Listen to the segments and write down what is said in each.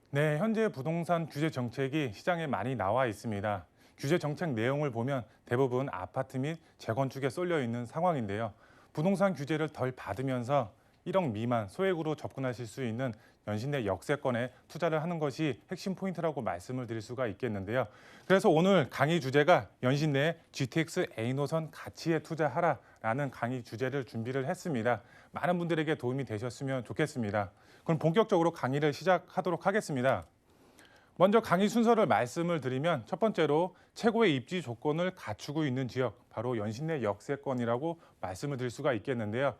네, 현재 부동산 규제 정책이 시장에 많이 나와 있습니다. 규제 정책 내용을 보면 대부분 아파트 및 재건축에 쏠려 있는 상황인데요. 부동산 규제를 덜 받으면서 1억 미만 소액으로 접근하실 수 있는 연신내 역세권에 투자를 하는 것이 핵심 포인트라고 말씀을 드릴 수가 있겠는데요. 그래서 오늘 강의 주제가 연신내 GTX A 노선 가치에 투자하라라는 강의 주제를 준비를 했습니다. 많은 분들에게 도움이 되셨으면 좋겠습니다. 그럼 본격적으로 강의를 시작하도록 하겠습니다. 먼저 강의 순서를 말씀을 드리면 첫 번째로 최고의 입지 조건을 갖추고 있는 지역, 바로 연신내 역세권이라고 말씀을 드릴 수가 있겠는데요.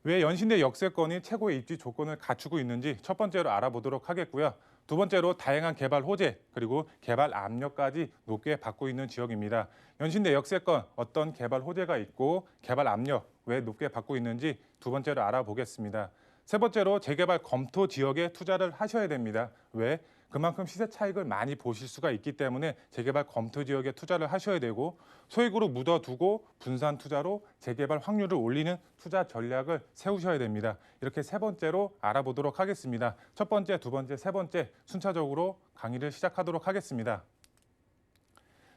왜 연신내 역세권이 최고의 입지 조건을 갖추고 있는지 첫 번째로 알아보도록 하겠고요. 두 번째로 다양한 개발 호재 그리고 개발 압력까지 높게 받고 있는 지역입니다. 연신내 역세권 어떤 개발 호재가 있고 개발 압력 왜 높게 받고 있는지 두 번째로 알아보겠습니다. 세 번째로 재개발 검토 지역에 투자를 하셔야 됩니다. 왜? 그만큼 시세 차익을 많이 보실 수가 있기 때문에 재개발 검토 지역에 투자를 하셔야 되고 소액으로 묻어두고 분산 투자로 재개발 확률을 올리는 투자 전략을 세우셔야 됩니다. 이렇게 세 번째로 알아보도록 하겠습니다. 첫 번째, 두 번째, 세 번째 순차적으로 강의를 시작하도록 하겠습니다.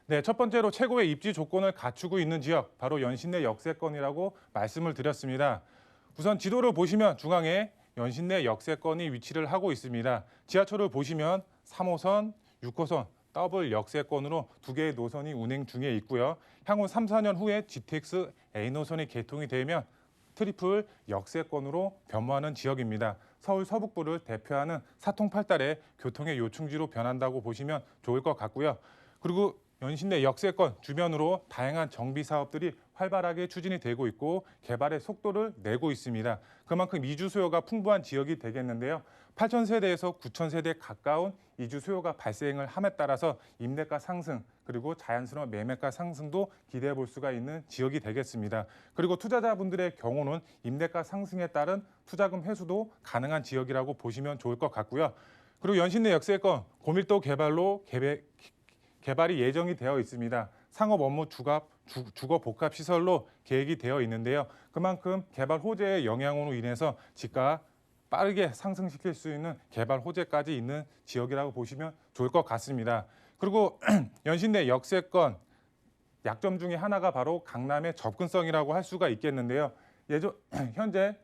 네, 첫 번째로 최고의 입지 조건을 갖추고 있는 지역, 바로 연신내 역세권이라고 말씀을 드렸습니다. 우선 지도를 보시면 중앙에 연신내 역세권이 위치를 하고 있습니다. 지하철을 보시면 3호선, 6호선, 더블 역세권으로 두 개의 노선이 운행 중에 있고요. 향후 3, 4년 후에 GTX A 노선이 개통이 되면 트리플 역세권으로 변모하는 지역입니다. 서울 서북부를 대표하는 사통팔달의 교통의 요충지로 변한다고 보시면 좋을 것 같고요. 그리고 연신내 역세권 주변으로 다양한 정비 사업들이 활발하게 추진이 되고 있고 개발의 속도를 내고 있습니다. 그만큼 이주 수요가 풍부한 지역이 되겠는데요. 8,000세대에서 9,000세대 가까운 이주 수요가 발생을 함에 따라서 임대가 상승 그리고 자연스러운 매매가 상승도 기대해 볼 수가 있는 지역이 되겠습니다. 그리고 투자자분들의 경우는 임대가 상승에 따른 투자금 회수도 가능한 지역이라고 보시면 좋을 것 같고요. 그리고 연신내 역세권 고밀도 개발로 개발이 예정이 되어 있습니다. 상업 업무 주거 복합 시설로 계획이 되어 있는데요. 그만큼 개발 호재의 영향으로 인해서 집가 빠르게 상승시킬 수 있는 개발 호재까지 있는 지역이라고 보시면 좋을 것 같습니다. 그리고 연신내 역세권 약점 중에 하나가 바로 강남의 접근성이라고 할 수가 있겠는데요. 현재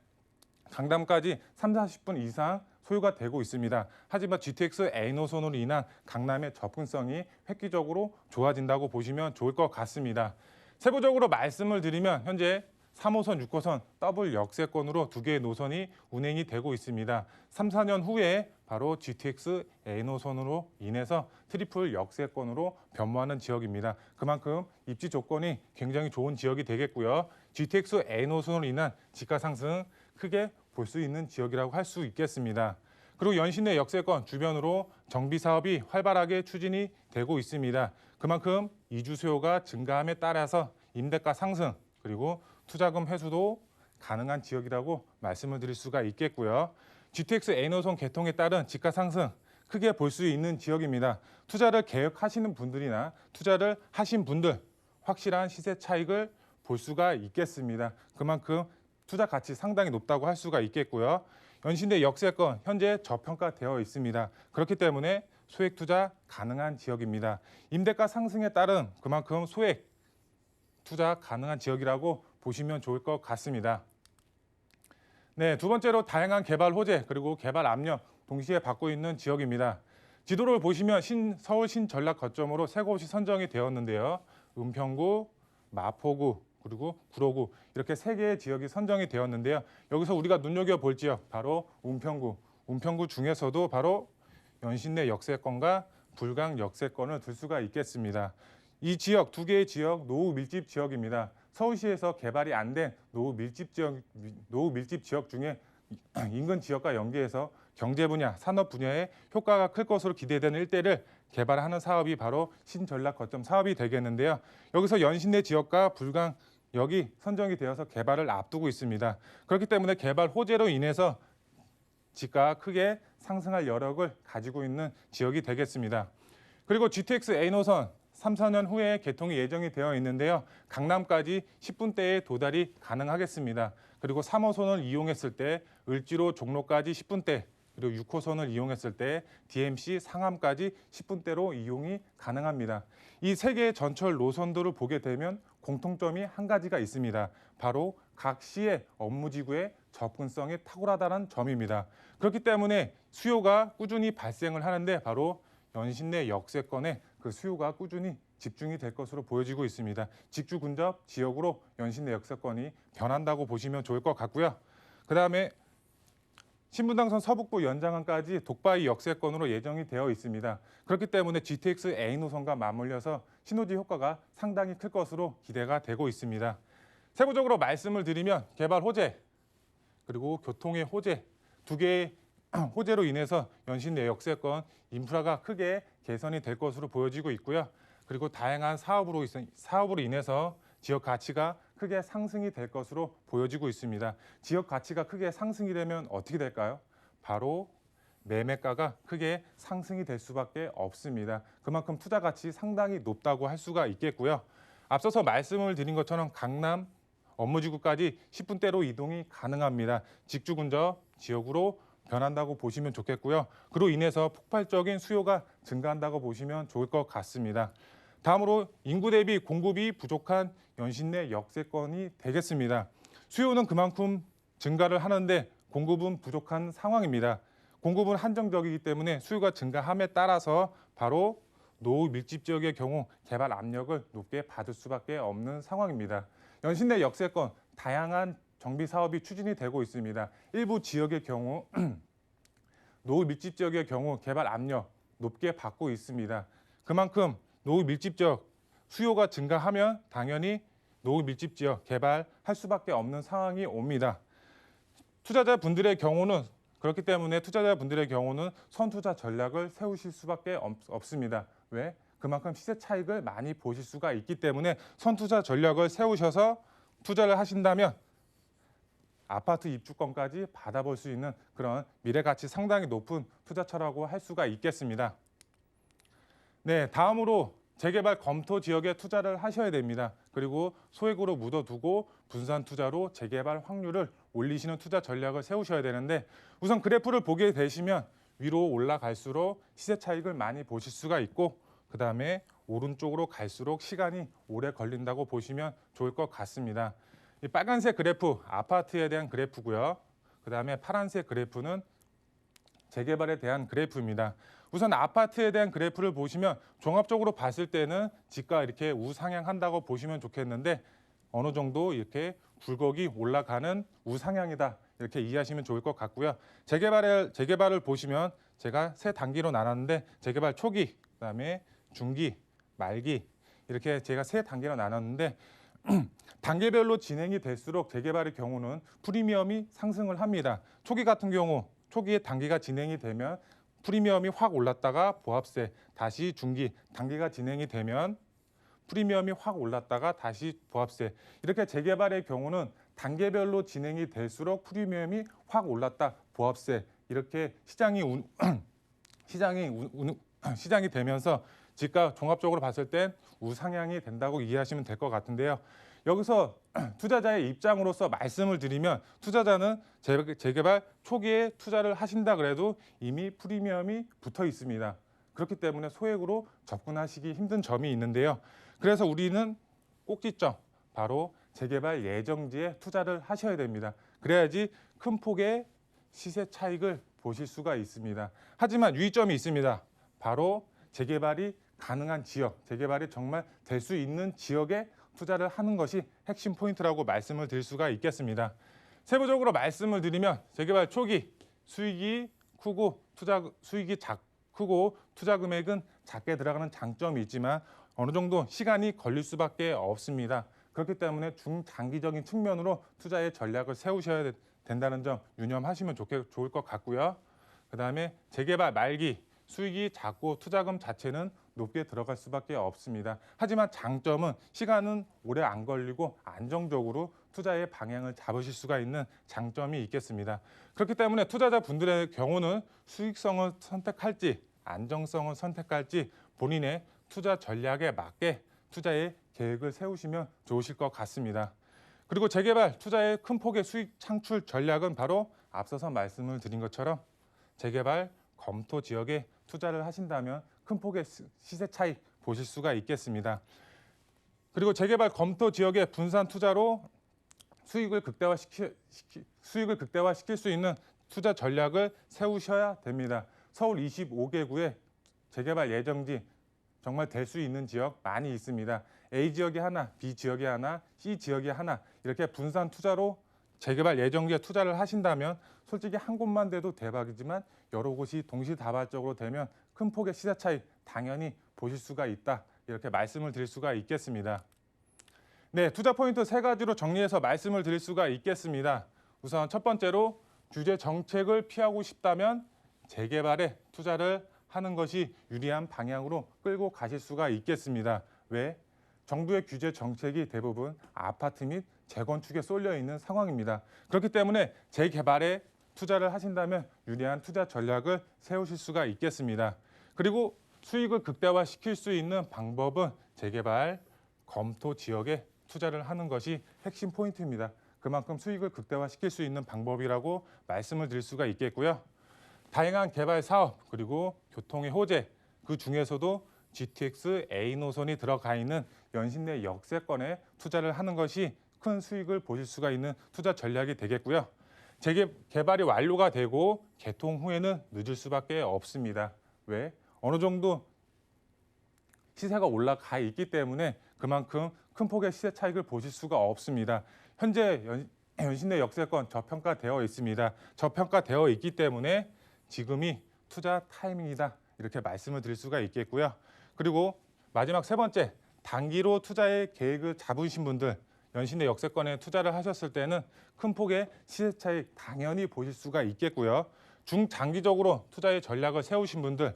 강남까지 3, 40분 이상 소요가 되고 있습니다. 하지만 GTX A 노선으로 인한 강남의 접근성이 획기적으로 좋아진다고 보시면 좋을 것 같습니다. 세부적으로 말씀을 드리면 현재 3호선, 6호선 더블 역세권으로 두 개의 노선이 운행이 되고 있습니다. 3, 4년 후에 바로 GTX A 노선으로 인해서 트리플 역세권으로 변모하는 지역입니다. 그만큼 입지 조건이 굉장히 좋은 지역이 되겠고요. GTX A 노선으로 인한 집가 상승 크게 볼 수 있는 지역이라고 할 수 있겠습니다. 그리고 연신내 역세권 주변으로 정비 사업이 활발하게 추진이 되고 있습니다. 그만큼 이주 수요가 증가함에 따라서 임대가 상승 그리고 투자금 회수도 가능한 지역이라고 말씀을 드릴 수가 있겠고요. GTX A 노선 개통에 따른 집가 상승 크게 볼 수 있는 지역입니다. 투자를 계획하시는 분들이나 투자를 하신 분들 확실한 시세 차익을 볼 수가 있겠습니다. 그만큼 투자 가치 상당히 높다고 할 수가 있겠고요. 연신내 역세권 현재 저평가되어 있습니다. 그렇기 때문에 소액 투자 가능한 지역입니다. 임대가 상승에 따른 그만큼 소액 투자 가능한 지역이라고 보시면 좋을 것 같습니다. 네, 두 번째로 다양한 개발 호재 그리고 개발 압력 동시에 받고 있는 지역입니다. 지도를 보시면 서울 신전략 거점으로 세 곳이 선정이 되었는데요. 은평구, 마포구, 그리고 구로구 이렇게 세 개의 지역이 선정이 되었는데요. 여기서 우리가 눈여겨볼 지역 바로 은평구 중에서도 바로 연신내 역세권과 불강 역세권을 들 수가 있겠습니다. 이 지역 두 개의 지역 노후 밀집 지역입니다. 서울시에서 개발이 안 된 노후 밀집 지역 중에 인근 지역과 연계해서 경제 분야, 산업 분야에 효과가 클 것으로 기대되는 일대를 개발하는 사업이 바로 신전략 거점 사업이 되겠는데요. 여기서 연신내 지역과 불강 역이 선정이 되어서 개발을 앞두고 있습니다. 그렇기 때문에 개발 호재로 인해서 집가가 크게 상승할 여력을 가지고 있는 지역이 되겠습니다. 그리고 GTX A 노선 3, 4년 후에 개통이 예정이 되어 있는데요. 강남까지 10분대에 도달이 가능하겠습니다. 그리고 3호선을 이용했을 때 을지로 종로까지 10분대, 그리고 6호선을 이용했을 때 DMC 상암까지 10분대로 이용이 가능합니다. 이 세 개의 전철 노선도를 보게 되면 공통점이 한 가지가 있습니다. 바로 각 시의 업무지구의 접근성이 탁월하다는 점입니다. 그렇기 때문에 수요가 꾸준히 발생을 하는데 바로 연신내 역세권에 그 수요가 꾸준히 집중이 될 것으로 보여지고 있습니다. 직주 근접 지역으로 연신내 역세권이 변한다고 보시면 좋을 것 같고요. 그다음에 신분당선 서북부 연장항까지 독바이 역세권으로 예정이 되어 있습니다. 그렇기 때문에 GTX A 노선과 맞물려서 시너지 효과가 상당히 클 것으로 기대가 되고 있습니다. 세부적으로 말씀을 드리면 개발 호재 그리고 교통의 호재 두 개의 호재로 인해서 연신내 역세권 인프라가 크게 개선이 될 것으로 보여지고 있고요. 그리고 다양한 사업으로 인해서 지역 가치가 크게 상승이 될 것으로 보여지고 있습니다. 지역 가치가 크게 상승이 되면 어떻게 될까요? 바로 매매가가 크게 상승이 될 수밖에 없습니다. 그만큼 투자 가치 상당히 높다고 할 수가 있겠고요. 앞서서 말씀을 드린 것처럼 강남 업무지구까지 10분대로 이동이 가능합니다. 직주 근접 지역으로 변한다고 보시면 좋겠고요. 그로 인해서 폭발적인 수요가 증가한다고 보시면 좋을 것 같습니다. 다음으로 인구 대비 공급이 부족한 연신내 역세권이 되겠습니다. 수요는 그만큼 증가를 하는데 공급은 부족한 상황입니다. 공급은 한정적이기 때문에 수요가 증가함에 따라서 바로 노후 밀집 지역의 경우 개발 압력을 높게 받을 수밖에 없는 상황입니다. 연신내 역세권 다양한 정비 사업이 추진이 되고 있습니다. 일부 지역의 경우 노후 밀집 지역의 경우 개발 압력 높게 받고 있습니다. 그만큼 노후 밀집 지역 수요가 증가하면 당연히 노후 밀집 지역 개발할 수밖에 없는 상황이 옵니다. 투자자분들의 경우는 그렇기 때문에 투자자분들의 경우는 선투자 전략을 세우실 수밖에 없습니다. 왜? 그만큼 시세 차익을 많이 보실 수가 있기 때문에 선투자 전략을 세우셔서 투자를 하신다면 아파트 입주권까지 받아볼 수 있는 그런 미래 가치 상당히 높은 투자처라고 할 수가 있겠습니다. 네, 다음으로 재개발 검토 지역에 투자를 하셔야 됩니다. 그리고 소액으로 묻어두고 분산 투자로 재개발 확률을 올리시는 투자 전략을 세우셔야 되는데 우선 그래프를 보게 되시면 위로 올라갈수록 시세 차익을 많이 보실 수가 있고 그다음에 오른쪽으로 갈수록 시간이 오래 걸린다고 보시면 좋을 것 같습니다. 이 빨간색 그래프 아파트에 대한 그래프고요. 그다음에 파란색 그래프는 재개발에 대한 그래프입니다. 우선 아파트에 대한 그래프를 보시면 종합적으로 봤을 때는 지가 이렇게 우상향한다고 보시면 좋겠는데 어느 정도 이렇게 굴곡이 올라가는 우상향이다 이렇게 이해하시면 좋을 것 같고요. 재개발을 보시면 제가 세 단계로 나눴는데 재개발 초기, 그다음에 중기, 말기 이렇게 제가 세 단계로 나눴는데 단계별로 진행이 될수록 재개발의 경우는 프리미엄이 상승을 합니다. 초기 같은 경우 초기에 단계가 진행이 되면 프리미엄이 확 올랐다가 보합세, 다시 중기, 단계가 진행이 되면 프리미엄이 확 올랐다가 다시 보합세. 이렇게 재개발의 경우는 단계별로 진행이 될수록 프리미엄이 확 올랐다, 보합세. 이렇게 시장이 되면서 지가 종합적으로 봤을 땐 우상향이 된다고 이해하시면 될 것 같은데요. 여기서 투자자의 입장으로서 말씀을 드리면 투자자는 재개발 초기에 투자를 하신다 그래도 이미 프리미엄이 붙어 있습니다. 그렇기 때문에 소액으로 접근하시기 힘든 점이 있는데요. 그래서 우리는 꼭지점, 바로 재개발 예정지에 투자를 하셔야 됩니다. 그래야지 큰 폭의 시세 차익을 보실 수가 있습니다. 하지만 유의점이 있습니다. 바로 재개발이 가능한 지역, 재개발이 정말 될 수 있는 지역에 투자를 하는 것이 핵심 포인트라고 말씀을 드릴 수가 있겠습니다. 세부적으로 말씀을 드리면 재개발 초기 수익이 크고 크고 투자 금액은 작게 들어가는 장점이 있지만 어느 정도 시간이 걸릴 수밖에 없습니다. 그렇기 때문에 중장기적인 측면으로 투자의 전략을 세우셔야 된다는 점 유념하시면 좋을 것 같고요. 그다음에 재개발 말기 수익이 작고 투자금 자체는 높게 들어갈 수밖에 없습니다. 하지만 장점은 시간은 오래 안 걸리고 안정적으로 투자의 방향을 잡으실 수가 있는 장점이 있겠습니다. 그렇기 때문에 투자자분들의 경우는 수익성을 선택할지 안정성을 선택할지 본인의 투자 전략에 맞게 투자의 계획을 세우시면 좋으실 것 같습니다. 그리고 재개발 투자의 큰 폭의 수익 창출 전략은 바로 앞서서 말씀을 드린 것처럼 재개발 검토 지역에 투자를 하신다면 큰 폭의 시세 차익 보실 수가 있겠습니다. 그리고 재개발 검토 지역의 분산 투자로 수익을 극대화시킬 수 있는 투자 전략을 세우셔야 됩니다. 서울 25개구의 재개발 예정지 정말 될 수 있는 지역 많이 있습니다. A 지역이 하나, B 지역이 하나, C 지역이 하나 이렇게 분산 투자로 재개발 예정지에 투자를 하신다면 솔직히 한 곳만 돼도 대박이지만 여러 곳이 동시다발적으로 되면 큰 폭의 시세 차익 당연히 보실 수가 있다. 이렇게 말씀을 드릴 수가 있겠습니다. 네, 투자 포인트 3가지로 정리해서 말씀을 드릴 수가 있겠습니다. 우선 첫 번째로 규제 정책을 피하고 싶다면 재개발에 투자를 하는 것이 유리한 방향으로 끌고 가실 수가 있겠습니다. 왜? 정부의 규제 정책이 대부분 아파트 및 재건축에 쏠려 있는 상황입니다. 그렇기 때문에 재개발에 투자를 하신다면 유리한 투자 전략을 세우실 수가 있겠습니다. 그리고 수익을 극대화시킬 수 있는 방법은 재개발 검토 지역에 투자를 하는 것이 핵심 포인트입니다. 그만큼 수익을 극대화시킬 수 있는 방법이라고 말씀을 드릴 수가 있겠고요. 다양한 개발 사업 그리고 교통의 호재 그 중에서도 GTX A 노선이 들어가 있는 연신내 역세권에 투자를 하는 것이 큰 수익을 보실 수가 있는 투자 전략이 되겠고요. 재개발이 완료가 되고 개통 후에는 늦을 수밖에 없습니다. 왜? 어느 정도 시세가 올라가 있기 때문에 그만큼 큰 폭의 시세 차익을 보실 수가 없습니다. 현재 연신내 역세권 저평가되어 있습니다. 저평가되어 있기 때문에 지금이 투자 타이밍이다. 이렇게 말씀을 드릴 수가 있겠고요. 그리고 마지막 3번째, 단기로 투자의 계획을 잡으신 분들, 연신내 역세권에 투자를 하셨을 때는 큰 폭의 시세 차익 당연히 보실 수가 있겠고요. 중장기적으로 투자의 전략을 세우신 분들,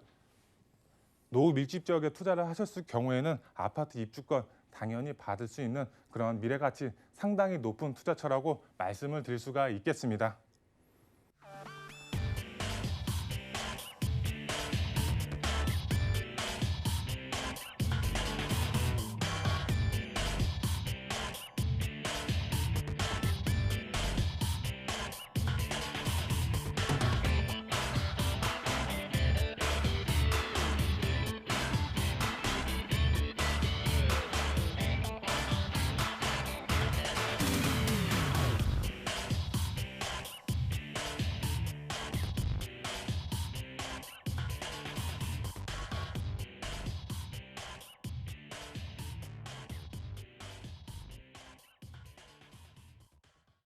노후 밀집 지역에 투자를 하셨을 경우에는 아파트 입주권 당연히 받을 수 있는 그런 미래 가치 상당히 높은 투자처라고 말씀을 드릴 수가 있겠습니다.